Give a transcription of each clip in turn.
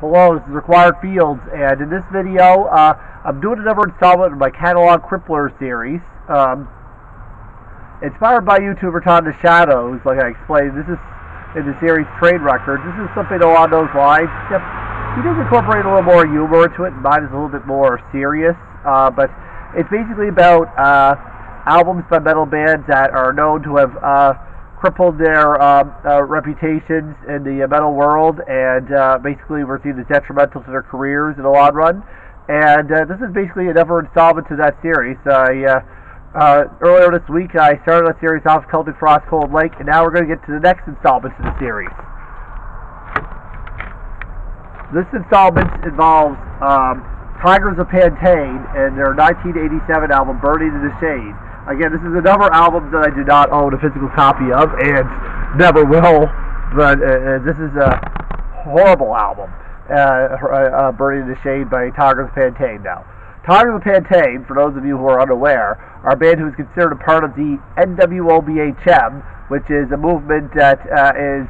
Hello, this is Required Fields, and in this video, I'm doing another installment of my catalog Cripplers series. Inspired by YouTuber Todd the Shadows, like I explained, this is in the series Trade Records. This is something along those lines, except he does incorporate a little more humor into it, and mine is a little bit more serious. But it's basically about albums by metal bands that are known to have crippled their reputations in the metal world, and basically were seen as detrimental to their careers in the long run. And this is basically another installment to that series. Earlier this week I started a series off Celtic Frost Cold Lake, and now we're going to get to the next installment to the series. This installment involves Tygers of Pan Tang and their 1987 album Burning in the Shade. Again, this is another album that I do not own a physical copy of, and never will, but this is a horrible album, Burning in the Shade by Tygers of Pan Tang. Now, Tygers of Pan Tang, for those of you who are unaware, are a band who is considered a part of the NWOBHM, which is a movement that is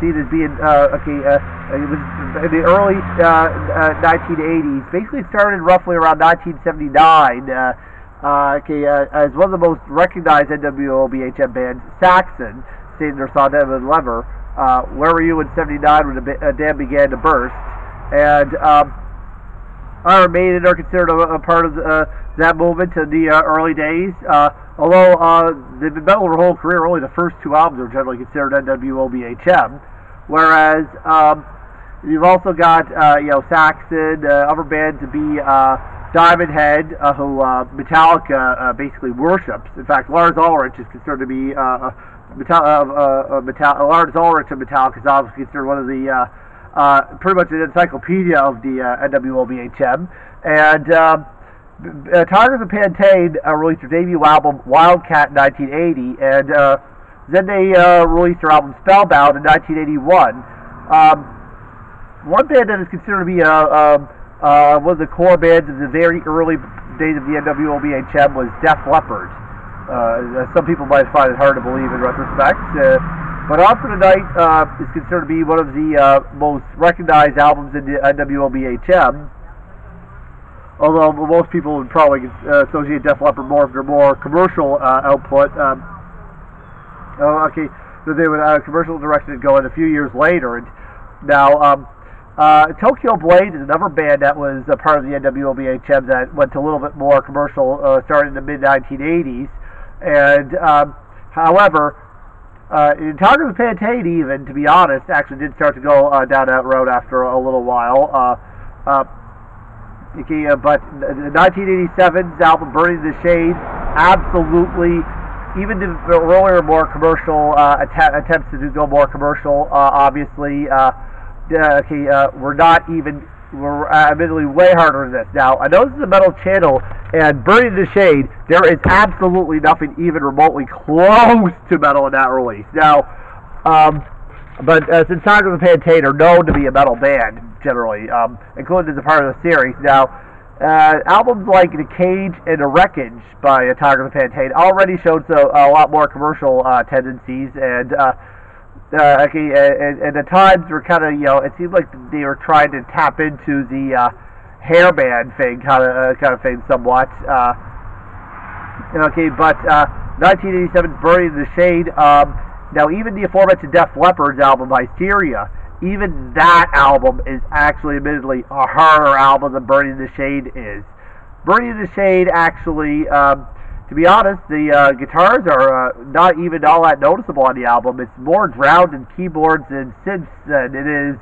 seen as being, it was in the early 1980s. Basically, it started roughly around 1979, as one of the most recognized NWOBHM bands, Saxon, stated in their song Devin Lever, "Where were you in '79 when the dam began to burst?" And Iron Maiden are considered a part of that movement in the early days. Although they've been metal their whole career, only the first two albums are generally considered NWOBHM. Whereas you've also got Saxon, other bands to be Diamond Head, who Metallica basically worships. In fact, Lars Ulrich is considered to be Lars Ulrich of Metallica is obviously considered one of the pretty much an encyclopedia of the NWOBHM. And Tygers of Pan Tang released their debut album Wildcat in 1980, and then they released their album Spellbound in 1981. One band that is considered to be one of the core bands of the very early days of the NWOBHM was Def Leppard. Some people might find it hard to believe in retrospect, but On for the Night is considered to be one of the most recognized albums in the NWOBHM, although most people would probably associate Def Leppard more with their more commercial output. So they would commercial direction would go in a few years later. And now Tokyo Blade is another band that was a part of the NWOBHM that went to a little bit more commercial, starting in the mid-1980s. And however, Tygers of Pan Tang, even, to be honest, actually did start to go down that road after a little while. But 1987's album Burning in the Shade, absolutely, even the earlier more commercial attempts to go more commercial, obviously, were admittedly way harder than this. Now, I know this is a metal channel, and Burning in the Shade, there is absolutely nothing even remotely close to metal in that release. Now, but since Tygers of Pan Tang are known to be a metal band, generally, included as a part of the series, now, albums like The Cage and The Wreckage by Tygers of Pan Tang already showed a lot more commercial tendencies, and and at times were kind of, it seemed like they were trying to tap into the hair band thing, kind of thing somewhat. But 1987's Burning in the Shade. Now, even the aforementioned Def Leppard's album Hysteria, even that album is actually admittedly a harder album than Burning in the Shade is. Burning in the Shade actually, to be honest, the guitars are not even all that noticeable on the album. It's more drowned in keyboards and synths than it is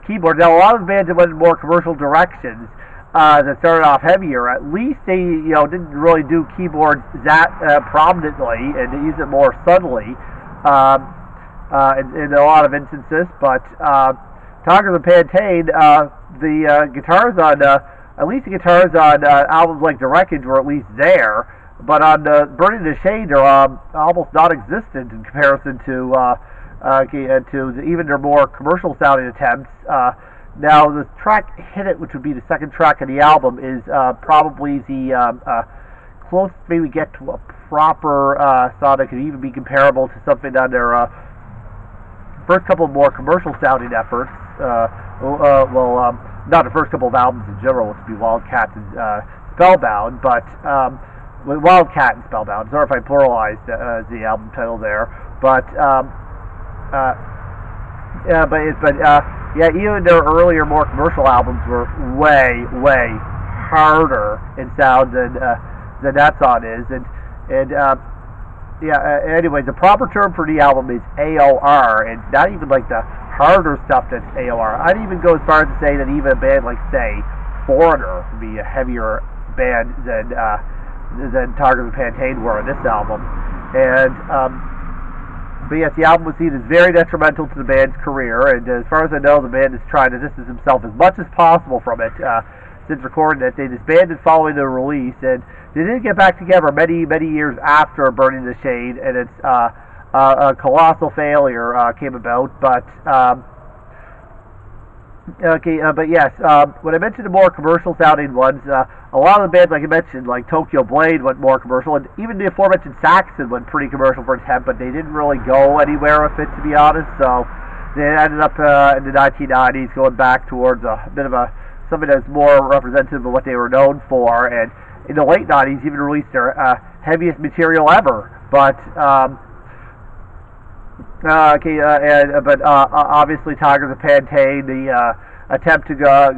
keyboards. Now, a lot of the bands that went in more commercial directions that started off heavier, at least they didn't really do keyboards that prominently, and they used it more subtly in a lot of instances. But Tygers of Pan Tang, the guitars on at least the guitars on albums like The Wreckage were at least there, but on Burning in the Shade they're almost non-existent in comparison to even their more commercial sounding attempts. Now, the track Hit It, which would be the second track of the album, is probably the closest maybe we get to a proper song that could even be comparable to something on their first couple of more commercial sounding efforts, not the first couple of albums in general, which would be Wildcat and Spellbound, but with Wildcat and Spellbound. Sorry if I pluralized the album title there, but even their earlier, more commercial albums were way harder in sound than that song is, anyway, the proper term for the album is AOR, and not even like the harder stuff that's AOR. I'd even go as far as to say that even a band like, say, Foreigner would be a heavier band than Tygers of Pan Tang were on this album. And but yes, the album was seen as very detrimental to the band's career, and as far as I know, the band is trying to distance himself as much as possible from it since recording it. They disbanded following the release, and they didn't get back together many years after Burning the Shade, and it's a colossal failure came about. But but yes, when I mentioned the more commercial sounding ones, a lot of the bands, like I mentioned, like Tokyo Blade went more commercial, and even the aforementioned Saxon went pretty commercial for a time, but they didn't really go anywhere with it, to be honest. So they ended up in the 1990s going back towards a bit of something that's more representative of what they were known for, and in the late 90s even released their heaviest material ever. But obviously Tygers of Pan Tang, the attempt to go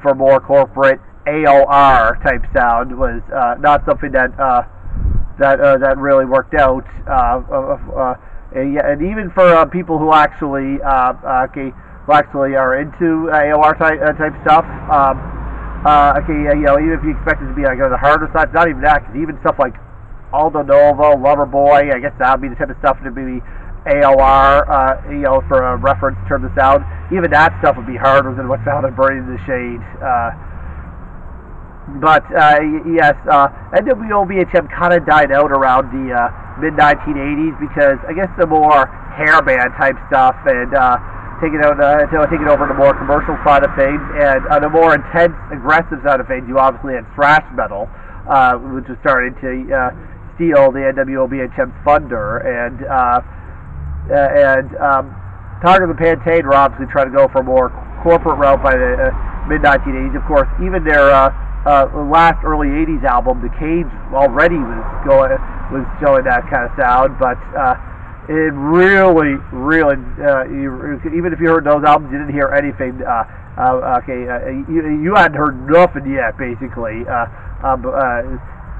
for more corporate AOR type sound was not something that really worked out. And even for people who actually are into AOR type stuff, even if you expect it to be like on the harder side, not even that, because even stuff like Aldo Novo, Loverboy, I guess that would be the type of stuff that would be AOR, for a reference in terms of sound. Even that stuff would be harder than what's found in Burning the Shade. Yes, NWOBHM kind of died out around the mid-1980s because I guess the more hair band type stuff and taking over the more commercial side of things, and on the more intense, aggressive side of things, you obviously had thrash metal, which was starting to steal the NWOBHM's thunder, and Tygers of Pan Tang were obviously trying to go for a more corporate route by the mid-1980s. Of course, even their last early 80s album, The Cage, already was showing that kind of sound, but it really, even if you heard those albums, you didn't hear anything. You hadn't heard nothing yet, basically.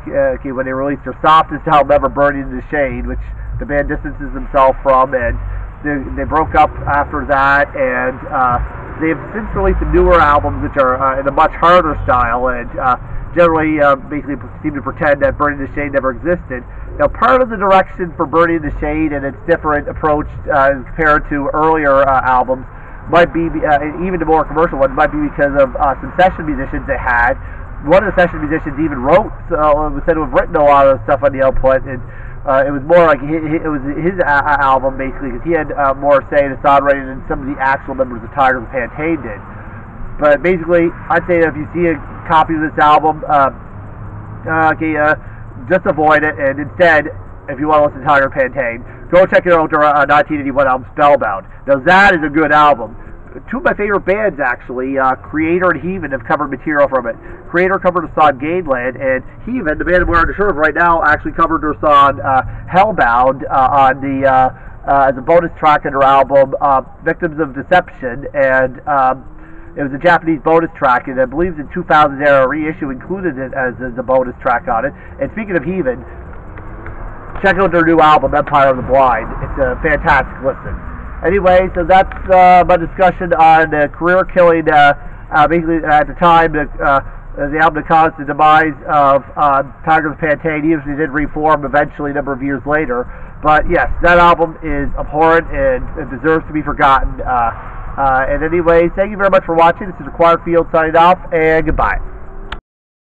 When they released their softest album ever, Burning the Shade, which the band distances themselves from, and they broke up after that, and they've since released some newer albums which are in a much harder style, and generally basically seem to pretend that Burning the Shade never existed. Now, part of the direction for Burning the Shade and its different approach compared to earlier albums might be, even the more commercial ones, might be because of some session musicians they had. One of the session musicians even was said to have written a lot of stuff on the output, and it was more like it was his album, basically, because he had more say in the songwriting than some of the actual members of Tygers of Pan Tang did. But basically, I'd say that if you see a copy of this album, just avoid it, and instead, if you want to listen to Tygers of Pan Tang, go check out their 1981 album, Spellbound. Now, that is a good album. Two of my favorite bands, actually, Creator and Heathen, have covered material from it. Creator covered the song Gainland, and Heathen, the band we're under right now, actually covered their song Hellbound on the as a bonus track in their album Victims of Deception, and it was a Japanese bonus track, and I believe the 2000 era reissue included it as a bonus track on it. And speaking of Heathen, check out their new album, Empire of the Blind. It's a fantastic listen. Anyway, so that's my discussion on career-killing, basically at the time, the album that caused the demise of Tygers of Pan Tang. He usually did reform eventually a number of years later. But yes, that album is abhorrent and it deserves to be forgotten. And anyway, thank you very much for watching. This is Required Field signing off, and goodbye.